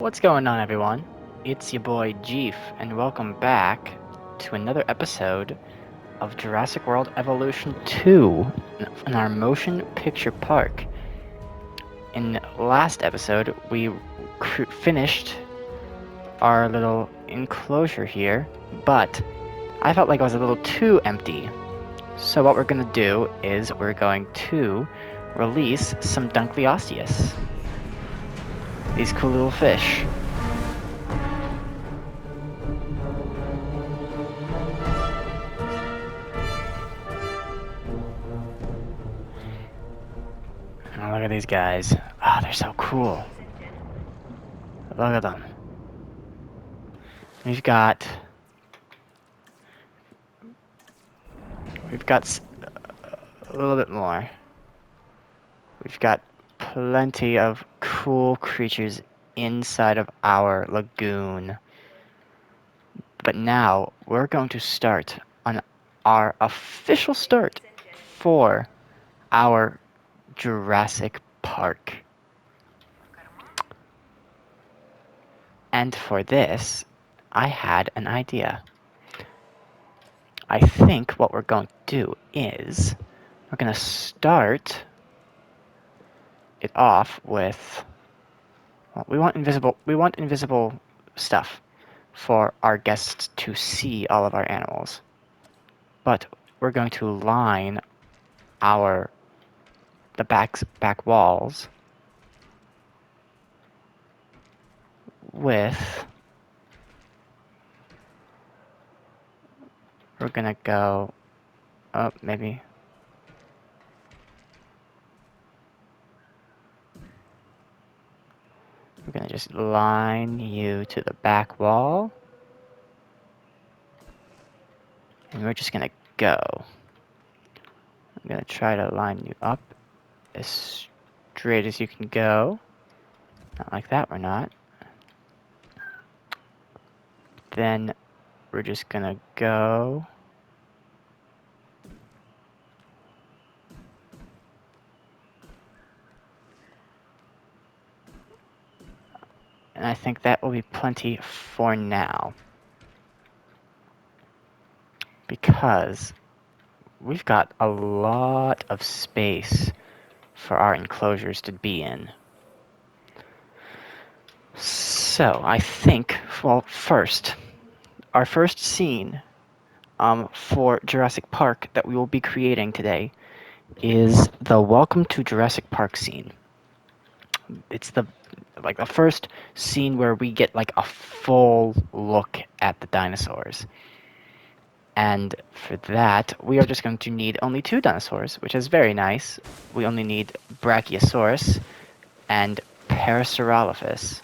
What's going on, everyone? It's your boy Jeef, and welcome back to another episode of Jurassic World Evolution 2 in our motion picture park. In last episode, we finished our little enclosure here, but I felt like it was a little too empty. So what we're going to do is we're going to release some Dunkleosteus. These cool little fish. Oh, look at these guys. Ah, oh, they're so cool. Look at them. We've got a little bit more. We've got plenty of cool creatures inside of our lagoon. But now we're going to start on our official start for our Jurassic Park. And for this, I had an idea. I think what we're going to do is we're going to start it off with, well, we want invisible stuff for our guests to see all of our animals. But we're going to line the back walls with, we're gonna go, oh, maybe, we're gonna just line you to the back wall, and we're just gonna go. I'm gonna try to line you up as straight as you can go. Not like that, we're not. Then we're just gonna go. And I think that will be plenty for now. Because we've got a lot of space for our enclosures to be in. So I think, well, first, our first scene for Jurassic Park that we will be creating today is the Welcome to Jurassic Park scene. It's the first scene where we get like a full look at the dinosaurs. And for that, we are just going to need only 2 dinosaurs, which is very nice. We only need Brachiosaurus and Parasaurolophus.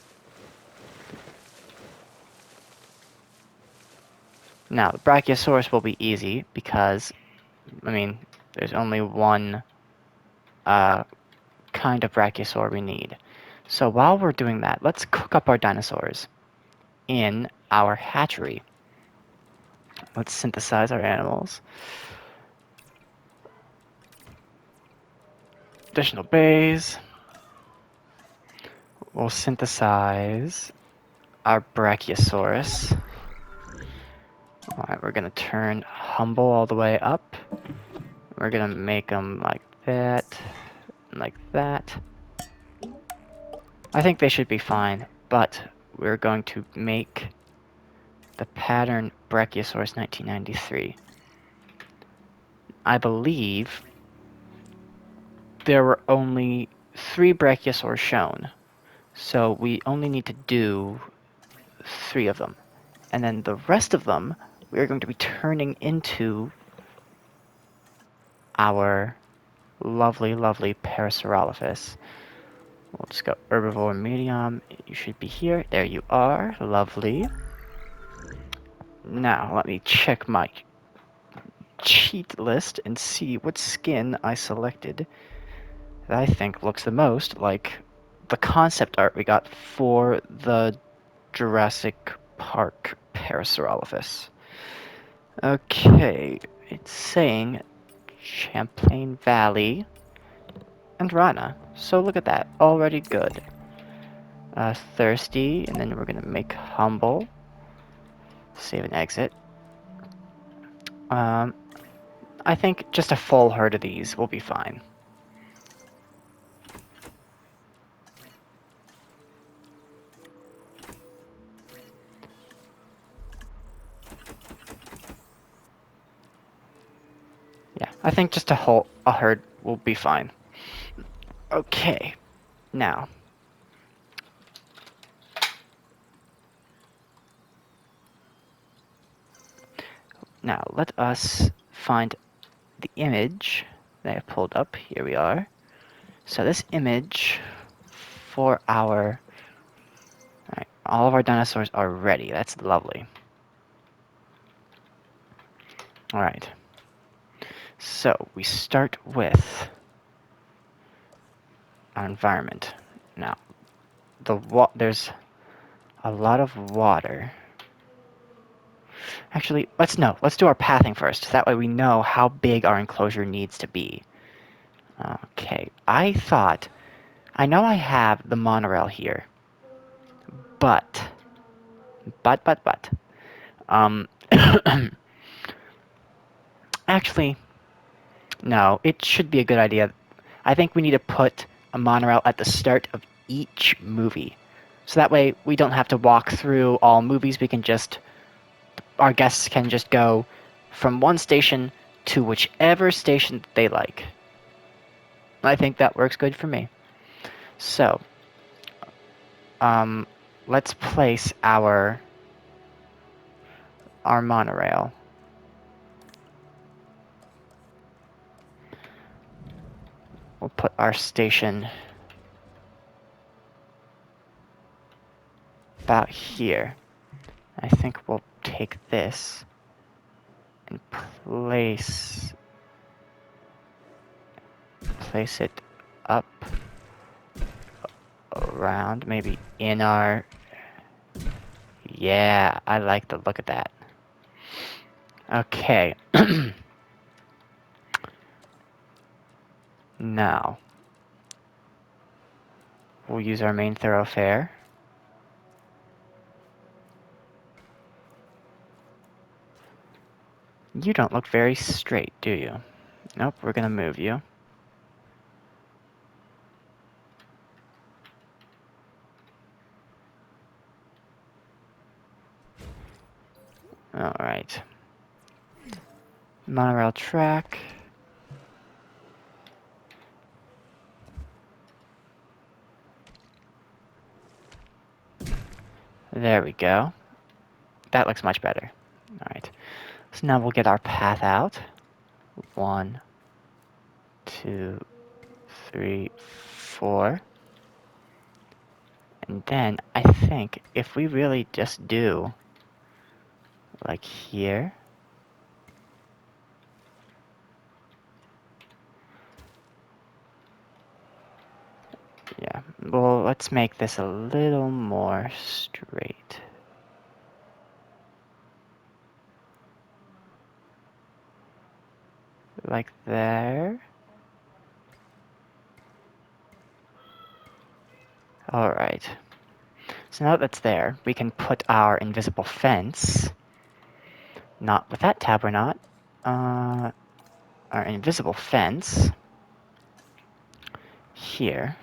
Now, the Brachiosaurus will be easy because, I mean, there's only one kind of Brachiosaur we need. So while we're doing that, let's cook up our dinosaurs in our hatchery. Let's synthesize our animals. Additional bays. We'll synthesize our Brachiosaurus. Alright, we're gonna turn humble all the way up. We're gonna make them like that, like that. I think they should be fine, but we're going to make the pattern Brachiosaurus 1993. I believe there were only 3 Brachiosaurs shown, so we only need to do 3 of them. And then the rest of them, we're going to be turning into our lovely, lovely Parasaurolophus. We'll just go herbivore medium. You should be here. There you are. Lovely. Now, let me check my cheat list and see what skin I selected that I think looks the most like the concept art we got for the Jurassic Park Parasaurolophus. Okay, it's saying Champlain Valley and Rana. So look at that, already good. Thirsty, and then we're gonna make humble. Save and exit. I think just a full herd of these will be fine. Yeah, I think just a herd will be fine. Okay, now. Now, let us find the image that I pulled up. Here we are. So this image for our... Alright, all of our dinosaurs are ready. That's lovely. Alright. So, we start with our environment. Now, there's a lot of water. Actually, let's do our pathing first. That way we know how big our enclosure needs to be. Okay, I know I have the monorail here, but, um, actually, no, it should be a good idea. I think we need to put a monorail at the start of each movie. So that way we don't have to walk through all movies, our guests can just go from one station to whichever station they like. I think that works good for me. So, let's place our monorail. We'll put our station about here. I think we'll take this and place it up around, maybe in our... Yeah, I like the look of that. Okay. Now, we'll use our main thoroughfare. You don't look very straight, do you? Nope, we're gonna move you. Alright. Monorail track. There we go. That looks much better. Alright. So now we'll get our path out. 1, 2, 3, 4. And then I think if we really just do like here. Yeah, well, let's make this a little more straight. Like there. Alright. So now that that's there, we can put our invisible fence. Not with that tab, we're not. Our invisible fence. Here.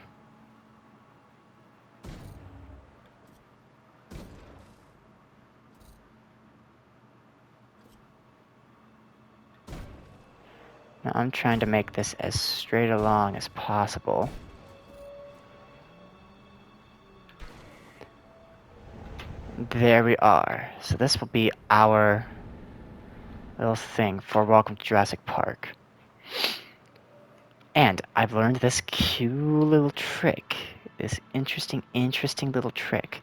Now I'm trying to make this as straight along as possible. There we are. So this will be our little thing for Welcome to Jurassic Park. And I've learned this cute little trick. This interesting little trick.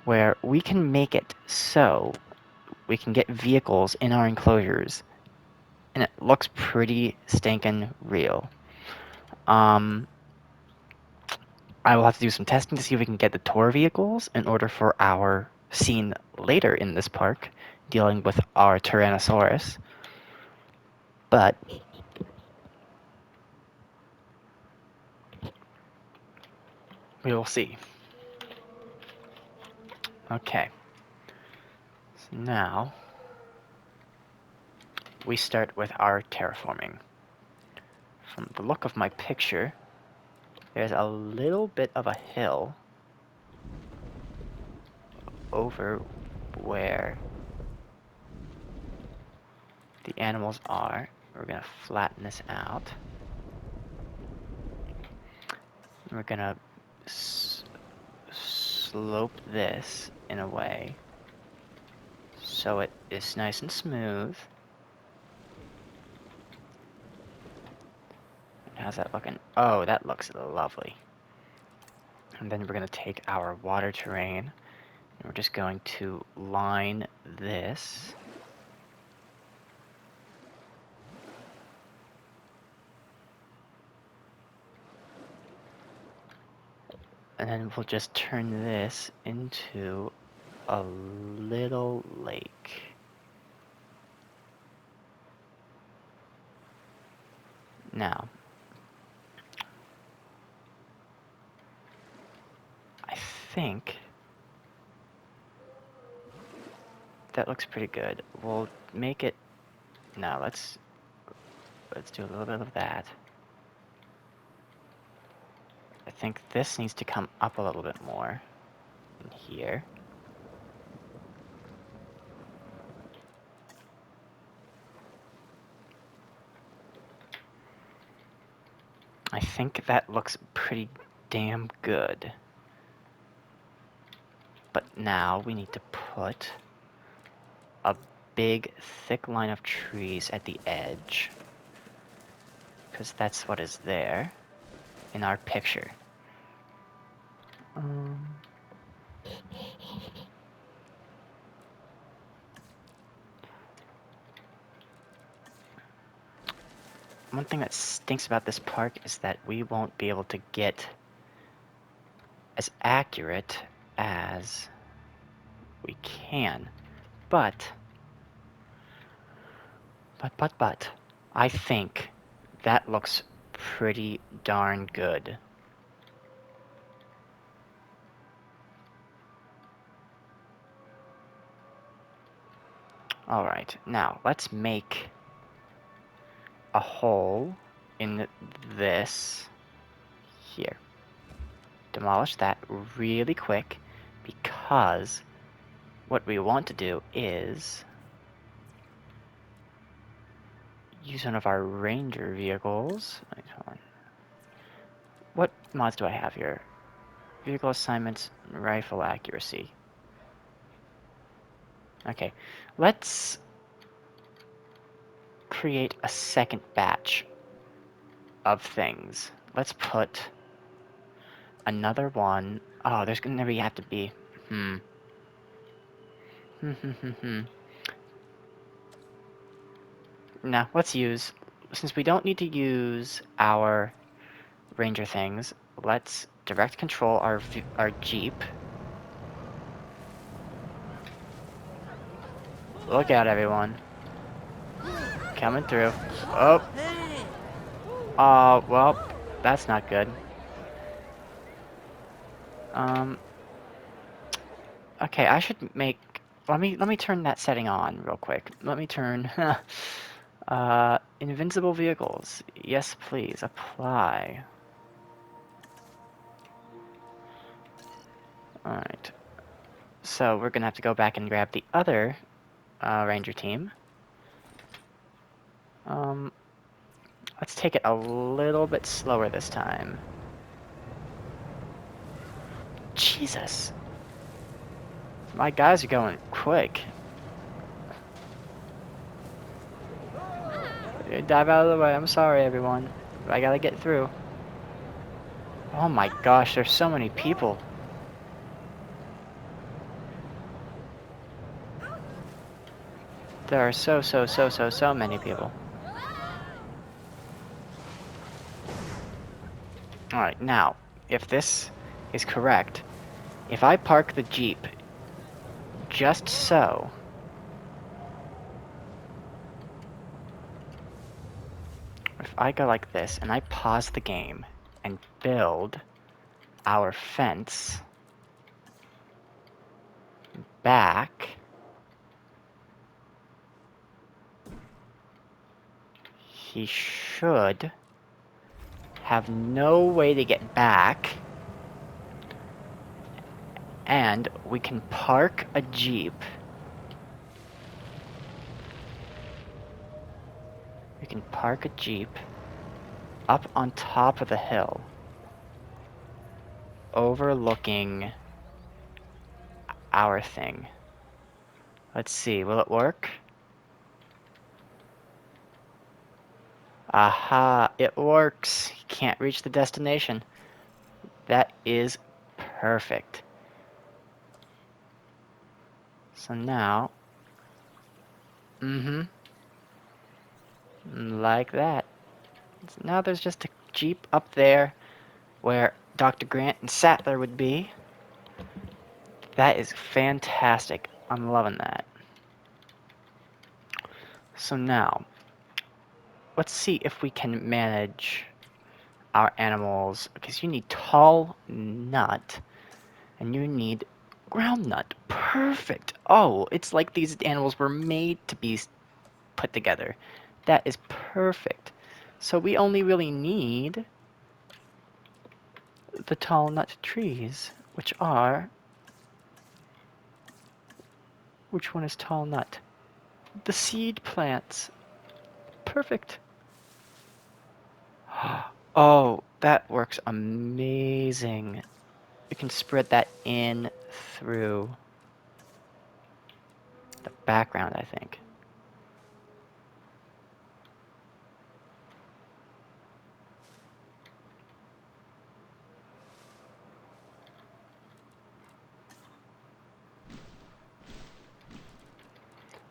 Where we can make it so we can get vehicles in our enclosures. And it looks pretty stinking real. I will have to do some testing to see if we can get the tour vehicles in order for our scene later in this park, dealing with our Tyrannosaurus. But we will see. Okay. So now we start with our terraforming. From the look of my picture, there's a little bit of a hill over where the animals are. We're gonna flatten this out. We're gonna slope this in a way so it is nice and smooth. How's that looking? Oh, that looks lovely. And then we're gonna take our water terrain and we're just going to line this. And then we'll just turn this into a little lake. Now, I think that looks pretty good. We'll make it. No, let's do a little bit of that. I think this needs to come up a little bit more in here. I think that looks pretty damn good. But now we need to put a big, thick line of trees at the edge. Because that's what is there in our picture. One thing that stinks about this park is that we won't be able to get as accurate as we can. But, I think that looks pretty darn good. Alright, now let's make a hole in this here. Demolish that really quick because what we want to do is use one of our ranger vehicles. Wait, hold on. What mods do I have here? Vehicle assignments, rifle accuracy. Okay, let's create a second batch of things. Let's put another one. Oh, there's gonna have to be. Now, let's use, since we don't need to use our ranger things, let's direct control our Jeep. Look out, everyone. Coming through. Oh. Well, that's not good. Okay, I should make, let me turn that setting on real quick. Let me turn, invincible vehicles. Yes, please, apply. Alright. So we're gonna have to go back and grab the other ranger team. Let's take it a little bit slower this time. Jesus. My guys are going quick. Dive out of the way. I'm sorry, everyone. I gotta get through. Oh my gosh, there's so many people. There are so many people. Alright, now, if this is correct, if I park the Jeep just so, if I go like this and I pause the game and build our fence, back, he should have no way to get back, and we can park a Jeep. We can park a Jeep up on top of the hill, overlooking our thing. Let's see, will it work? Aha, it works. You can't reach the destination. That is perfect. So now, like that. So now there's just a Jeep up there where Dr. Grant and Sattler would be. That is fantastic. I'm loving that. So now, let's see if we can manage our animals, because you need tall nut and you need ground nut. Perfect. Oh, it's like these animals were made to be put together. That is perfect. So we only really need the tall nut trees, which are... Which one is tall nut? The seed plants. Perfect. Oh, that works amazing. You can spread that in through the background, I think.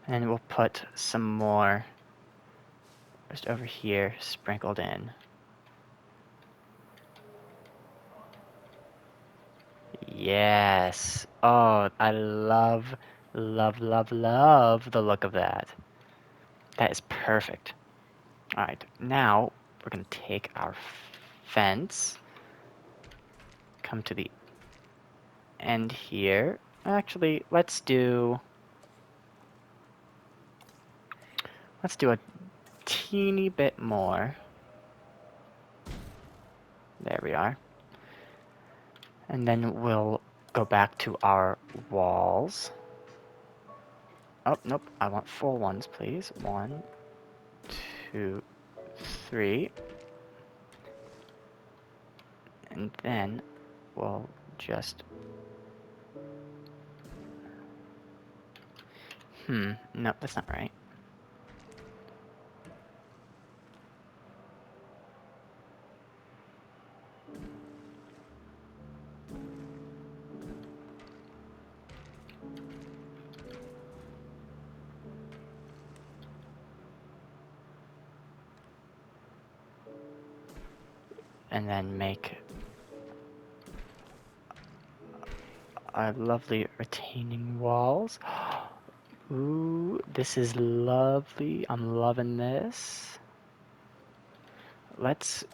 And we'll put some more just over here sprinkled in. Yes. Oh, I love, love, love, love the look of that. That is perfect. Alright, now we're going to take our fence, come to the end here. Actually, let's do a teeny bit more. There we are. And then we'll go back to our walls. Oh, nope. I want full ones, please. 1, 2, 3. And then we'll just... no, that's not right. And then make our lovely retaining walls. Ooh, this is lovely. I'm loving this. Let's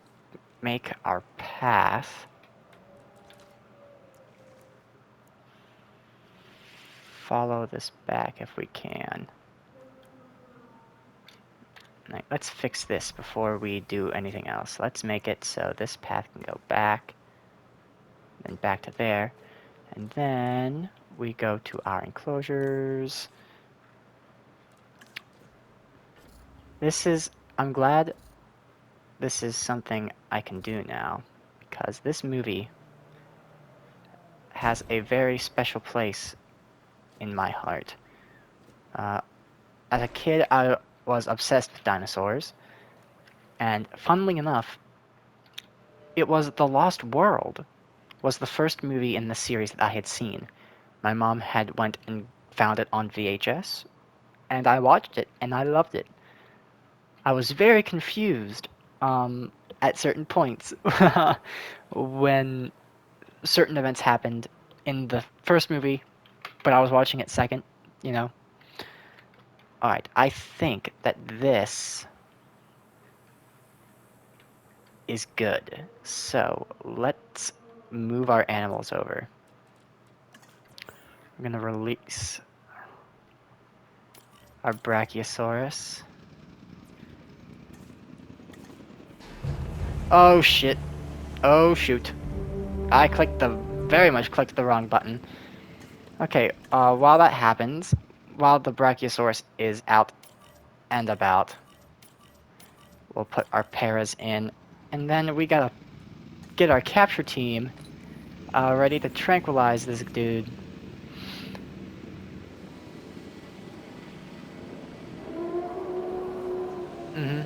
make our path follow this back if we can. Right, let's fix this before we do anything else. Let's make it so this path can go back, then back to there, and then we go to our enclosures. I'm glad this is something I can do now, because this movie has a very special place in my heart. As a kid, I was obsessed with dinosaurs, and funnily enough, it was The Lost World was the first movie in the series that I had seen. My mom had went and found it on VHS, and I watched it, and I loved it. I was very confused at certain points when certain events happened in the first movie, but I was watching it second, you know. Alright, I think that this is good. So let's move our animals over. I'm gonna release our Brachiosaurus. Oh shit. Oh shoot. I very much clicked the wrong button. Okay, while that happens, while the Brachiosaurus is out and about, we'll put our paras in, and then we gotta get our capture team ready to tranquilize this dude. Mm-hmm.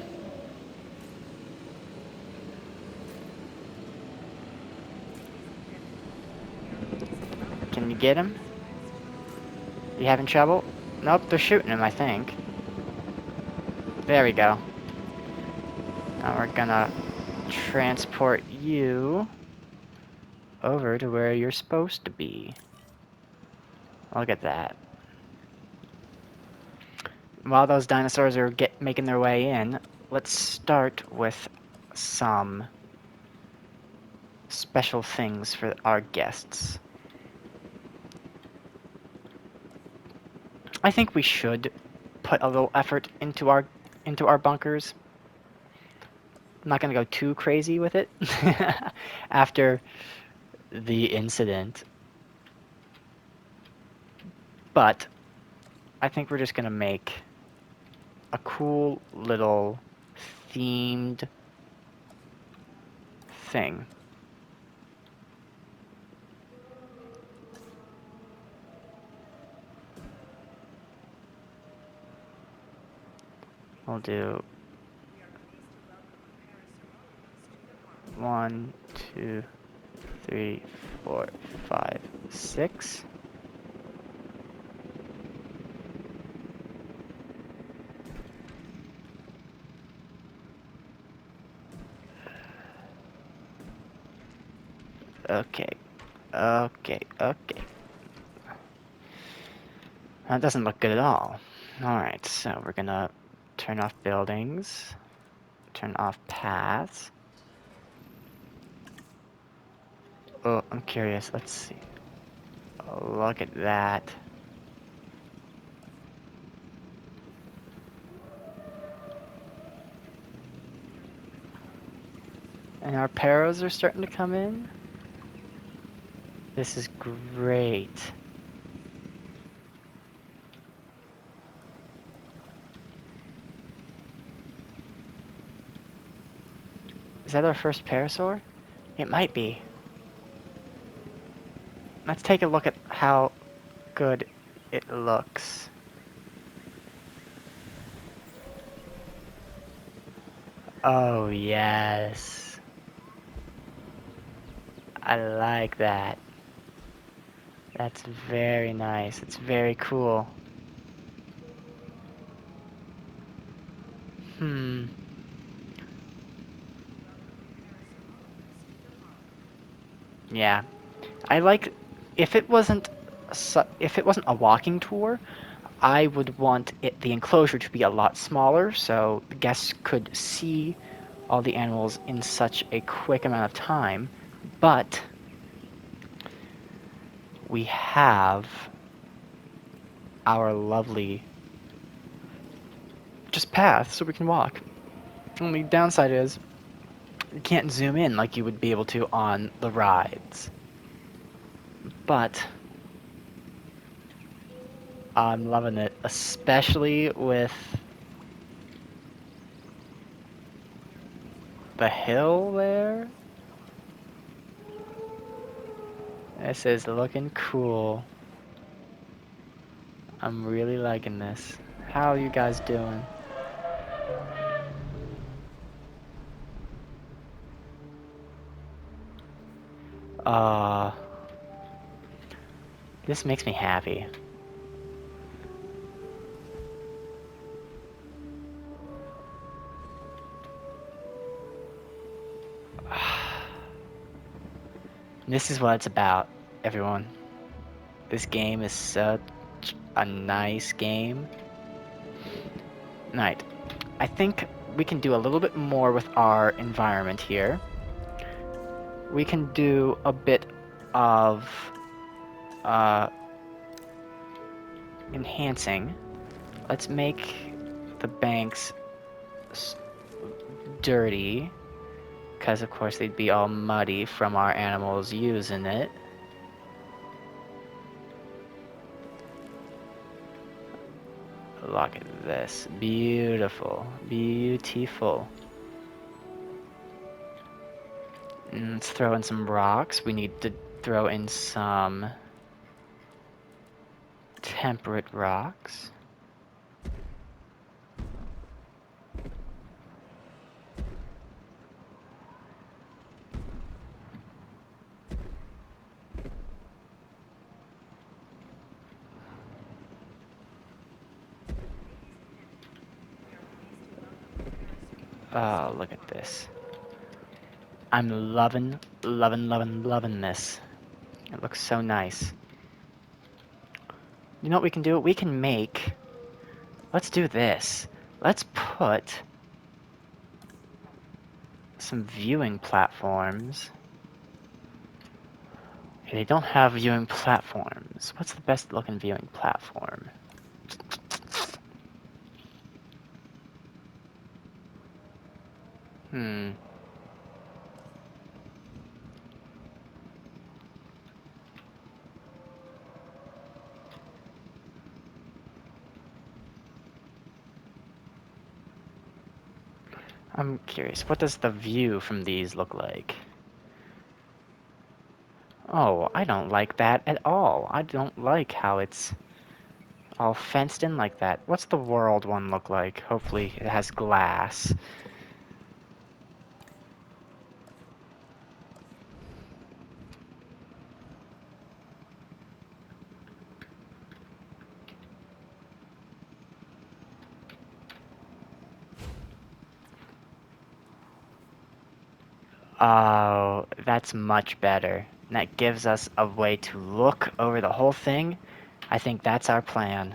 Can you get him? You having trouble? Nope, they're shooting him, I think. There we go. Now we're gonna transport you over to where you're supposed to be. Look at that. While those dinosaurs are making their way in, let's start with some special things for our guests. I think we should put a little effort into our bunkers. I'm not gonna go too crazy with it after the incident, but I think we're just gonna make a cool little themed thing. We'll do 1, 2, 3, 4, 5, 6. Okay, okay. That doesn't look good at all. Alright, so we're gonna turn off buildings, turn off paths. Oh, I'm curious, let's see. Oh, look at that. And our paros are starting to come in. This is great. Is that our first parasaur? It might be. Let's take a look at how good it looks. Oh, yes. I like that. That's very nice. It's very cool. Yeah. I like if it wasn't a walking tour, I would want the enclosure to be a lot smaller so the guests could see all the animals in such a quick amount of time. But we have our lovely just path so we can walk. Only downside is you can't zoom in like you would be able to on the rides. But I'm loving it, especially with the hill there. This is looking cool. I'm really liking this. How are you guys doing? Uh, this makes me happy. This is what it's about, everyone. This game is such a nice game. Right. I think we can do a little bit more with our environment here. We can do a bit of enhancing, let's make the banks dirty, because of course they'd be all muddy from our animals using it. Look at this. Beautiful. Beautiful. Let's throw in some rocks. We need to throw in some temperate rocks. Oh, look at this. I'm loving, loving, loving, loving this. It looks so nice. You know what we can do? We can make... Let's do this. Let's put some viewing platforms. Okay, they don't have viewing platforms. What's the best looking viewing platform? I'm curious, what does the view from these look like? Oh, I don't like that at all. I don't like how it's all fenced in like that. What's the world one look like? Hopefully it has glass. Oh, that's much better. And that gives us a way to look over the whole thing. I think that's our plan.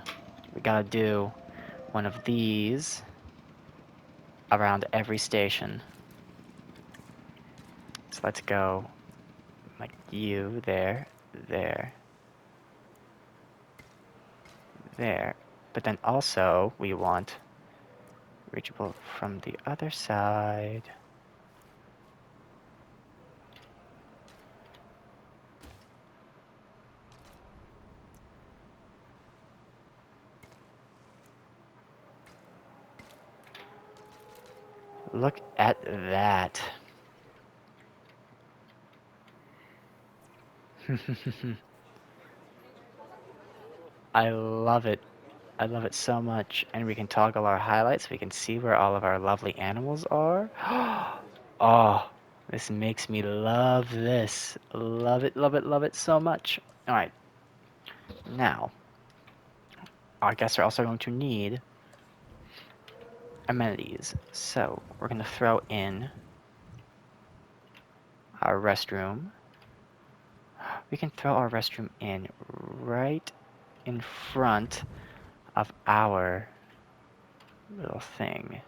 We gotta do one of these around every station. So let's go like you, there, there, there. But then also we want reachable from the other side. Look at that. I love it. I love it so much. And we can toggle our highlights. We can see where all of our lovely animals are. Oh, this makes me love this. Love it, love it, love it so much. Alright, now, our guests are also going to need amenities. So, we're going to throw in our restroom. We can throw our restroom in right in front of our little thing.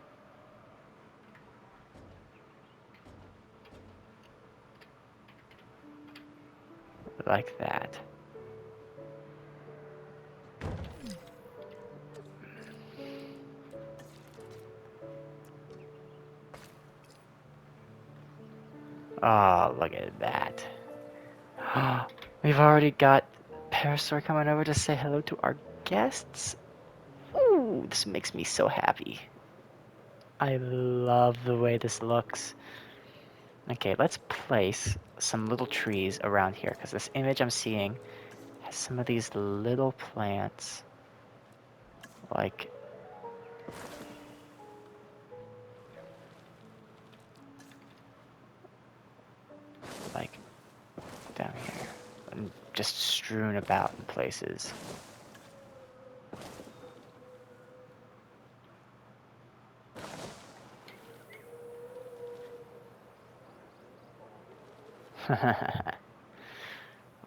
Like that. Oh, look at that. We've already got Parasaur coming over to say hello to our guests. Ooh, this makes me so happy. I love the way this looks. Okay, let's place some little trees around here, because this image I'm seeing has some of these little plants. Like down here. And just strewn about in places.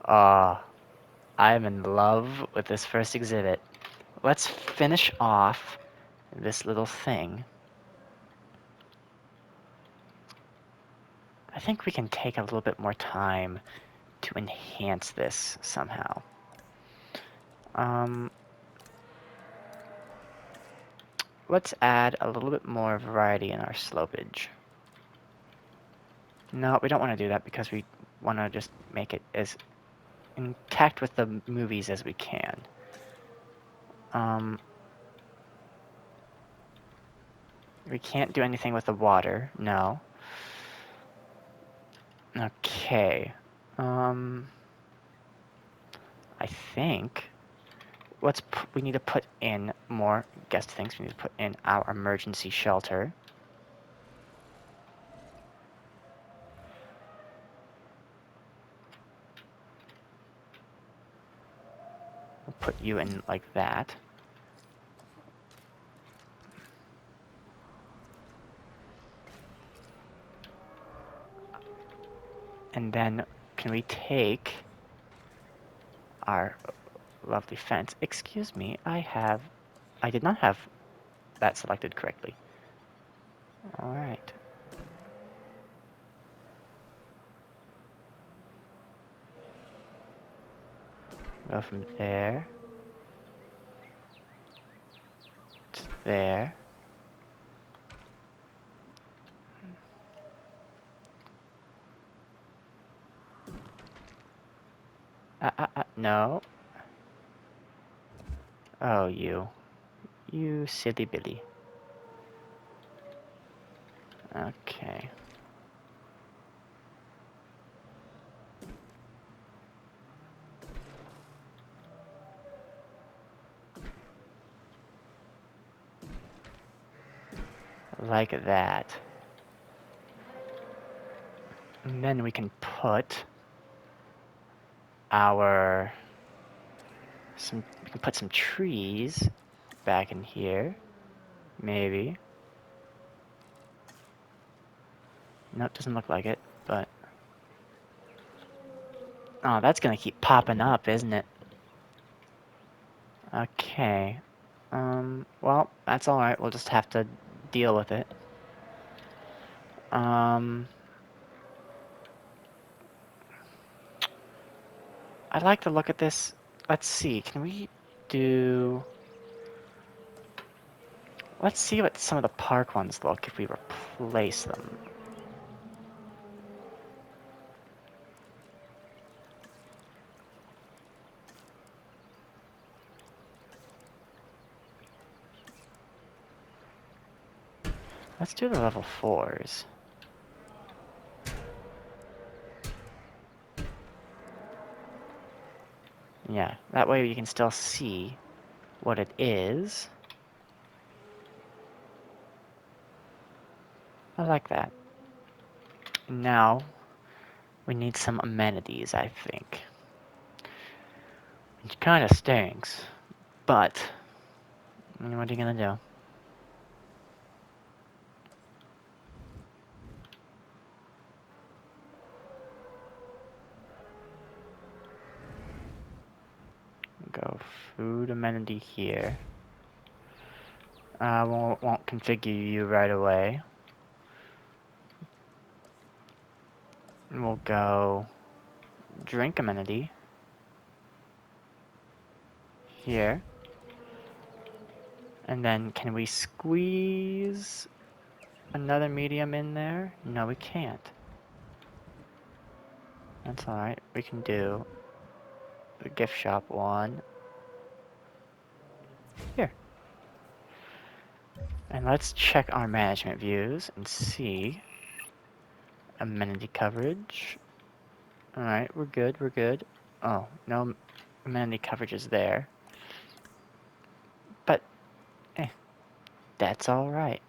Ah, I'm in love with this first exhibit. Let's finish off this little thing. I think we can take a little bit more time to enhance this somehow. let's add a little bit more variety in our slopage. No, we don't want to do that because we want to just make it as intact with the movies as we can. We can't do anything with the water, no. Okay. I think we need to put in more guest things. We need to put in our emergency shelter. We'll put you in like that. And then can we take our lovely fence? Excuse me, I did not have that selected correctly. All right. Go from there to there. No. Oh, you silly Billy. Okay. Like that. And then we can put we can put some trees back in here. Maybe. No, it doesn't look like it, but... Oh, that's gonna keep popping up, isn't it? Okay. Well, that's alright. We'll just have to deal with it. I'd like to look at this. Let's see, can we do... Let's see what some of the park ones look if we replace them. Let's do the level 4s. Yeah, that way you can still see what it is. I like that. Now, we need some amenities, I think. It kind of stinks, but what are you gonna do? Go food amenity here. Won't configure you right away. And we'll go drink amenity here. And then can we squeeze another medium in there? No, we can't. That's alright. We can do the gift shop one here. And let's check our management views and see amenity coverage. Alright, we're good, we're good. Oh, no amenity coverage is there. But, that's alright.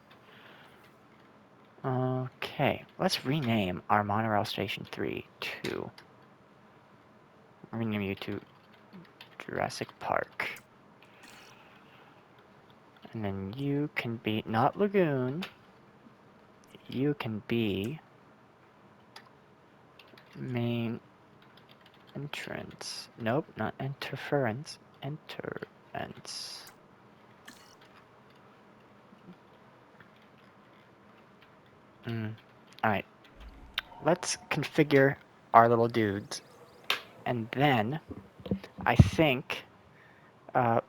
Okay, let's rename our monorail station 3 to... rename you to Jurassic Park. And then you can be, not Lagoon, you can be main entrance. Nope, not interference, entrance. Alright, let's configure our little dudes. And then, I think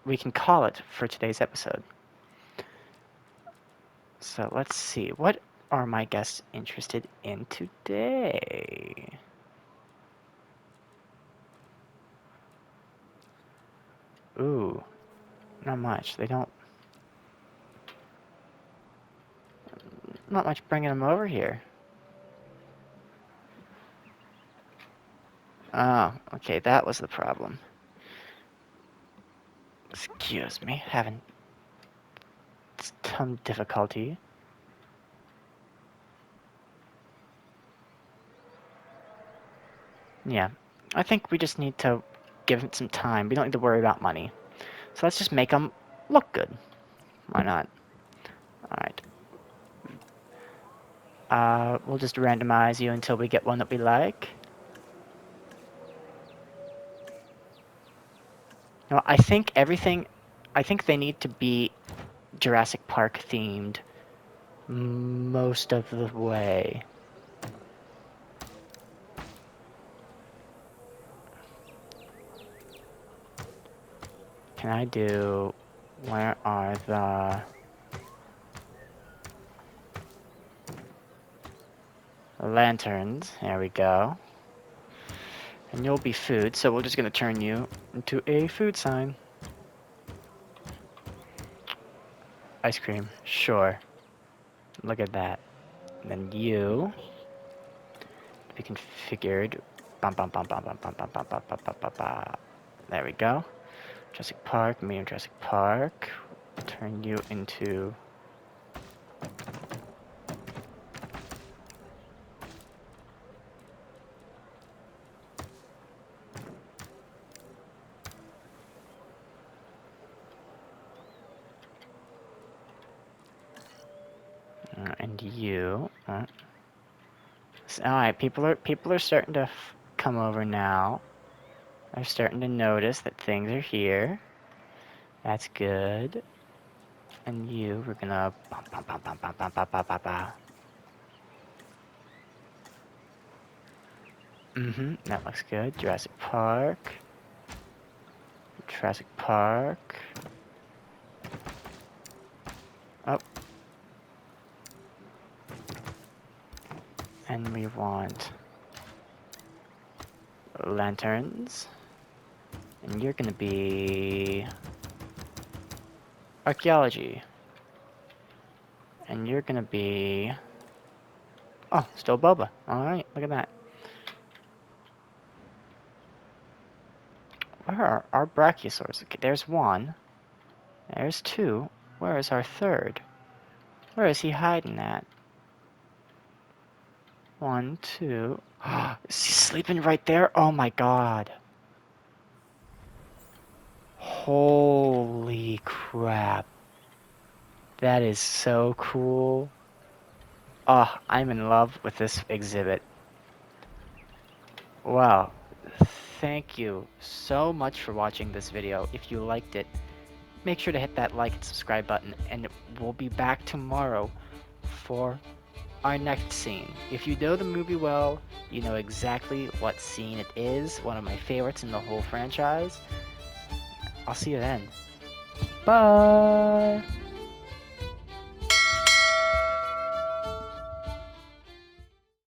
we can call it for today's episode. So let's see. What are my guests interested in today? Ooh, not much. They don't... Not much bringing them over here. Oh, okay, that was the problem. Excuse me, having some difficulty. Yeah, I think we just need to give it some time. We don't need to worry about money. So let's just make them look good. Why not? Alright. We'll just randomize you until we get one that we like. No, I think they need to be Jurassic Park themed most of the way. Can I do... Where are the... lanterns? There we go. And you'll be food, so we're just gonna turn you into a food sign. Ice cream, sure. Look at that. And then you be configured. Bum, bum, bum, bum, bum, bum, bum, bum, bum, bum, bum, bum, bum. There we go. Jurassic Park, medium Jurassic Park. Turn you into... and you. Alright, people are starting to come over now. They're starting to notice that things are here. That's good. And you, we're gonna... Bum, bum, bum, bum, bum, bum, bum, bum, bum, bum. That looks good. Jurassic Park. Jurassic Park. Oh. And we want lanterns. And you're gonna be archaeology. And you're gonna be... Oh, still Boba. Alright, look at that. Where are our brachiosaurs? Okay, there's one. There's two. Where is our third? Where is he hiding at? 1, 2. Is he sleeping right there? Oh my god. Holy crap. That is so cool. Oh, I'm in love with this exhibit. Wow. Thank you so much for watching this video. If you liked it, make sure to hit that like and subscribe button, and we'll be back tomorrow for our next scene. If you know the movie well, you know exactly what scene it is. One of my favorites in the whole franchise. I'll see you then. Bye!